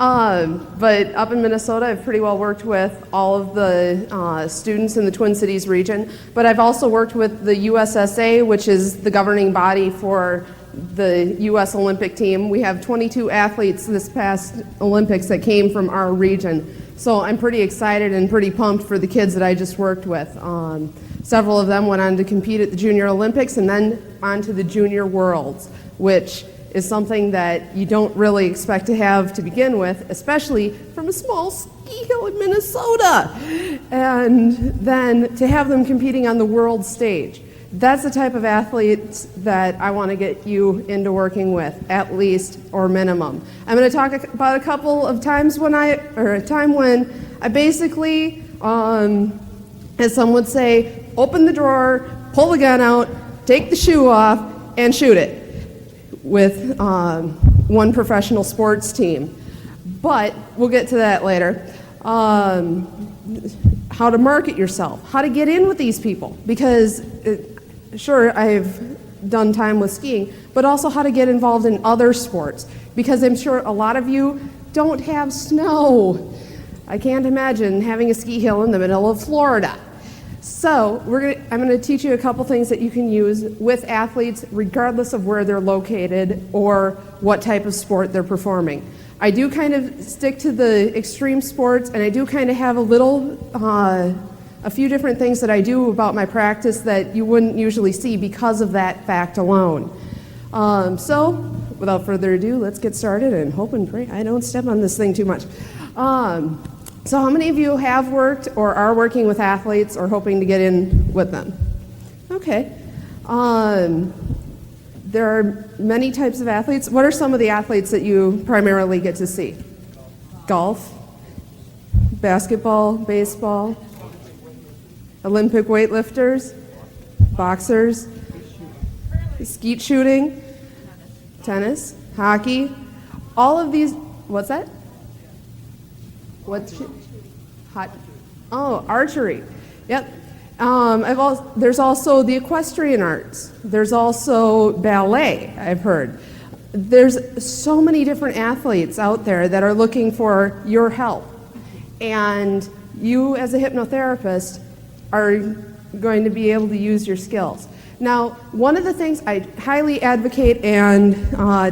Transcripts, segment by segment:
But up in Minnesota, I've pretty well worked with all of the students in the Twin Cities region. But I've also worked with the USSA, which is the governing body for the U.S. Olympic team. We have 22 athletes this past Olympics that came from our region. So I'm pretty excited and pretty pumped for the kids that I just worked with. Several of them went on to compete at the Junior Olympics and then on to the Junior Worlds, which is something that you don't really expect to have to begin with, especially from a small ski hill in Minnesota. And then to have them competing on the world stage. That's the type of athletes that I want to get you into working with, at least or minimum. I'm going to talk about a couple of times a time when I basically, as some would say, open the drawer, pull the gun out, take the shoe off, and shoot it with one professional sports team. But we'll get to that later. How to market yourself, how to get in with these people, because sure, I've done time with skiing, but also how to get involved in other sports, because I'm sure a lot of you don't have snow. I can't imagine having a ski hill in the middle of Florida. So I'm going to teach you a couple things that you can use with athletes regardless of where they're located or what type of sport they're performing. I do kind of stick to the extreme sports, and I do kind of have a few different things that I do about my practice that you wouldn't usually see because of that fact alone. So without further ado, let's get started and hope and pray I don't step on this thing too much. So how many of you have worked or are working with athletes or hoping to get in with them? Okay. There are many types of athletes. What are some of the athletes that you primarily get to see? Golf, basketball, baseball, Olympic weightlifters, boxers, skeet shooting, tennis, hockey, all of these. What's that? Archery. Yep. There's also the equestrian arts. There's also ballet, I've heard. There's so many different athletes out there that are looking for your help. And you, as a hypnotherapist, are going to be able to use your skills. Now, one of the things I highly advocate, and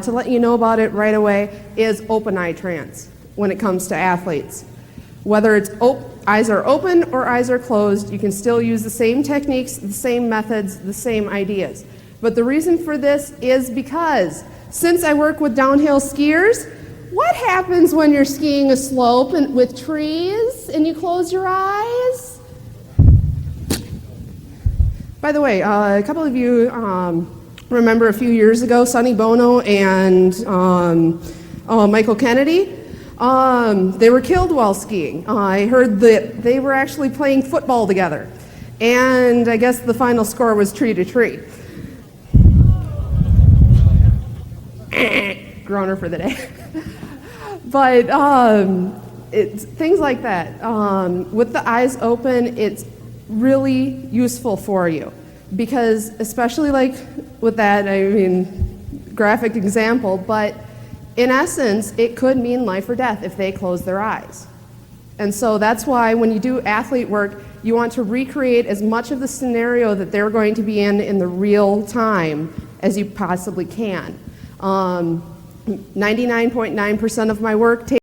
to let you know about it right away, is open eye trance when it comes to athletes. Whether it's eyes are open or eyes are closed, you can still use the same techniques, the same methods, the same ideas. But the reason for this is because since I work with downhill skiers, what happens when you're skiing a slope with trees and you close your eyes? By the way, a couple of you remember a few years ago, Sonny Bono and Michael Kennedy. They were killed while skiing. I heard that they were actually playing football together. And I guess the final score was 3-3. Groaner for the day. But it's things like that. With the eyes open, it's really useful for you. Because especially like with that, I mean, graphic example, but in essence, it could mean life or death if they close their eyes. And so that's why when you do athlete work, you want to recreate as much of the scenario that they're going to be in the real time as you possibly can. 99.9% of my work takes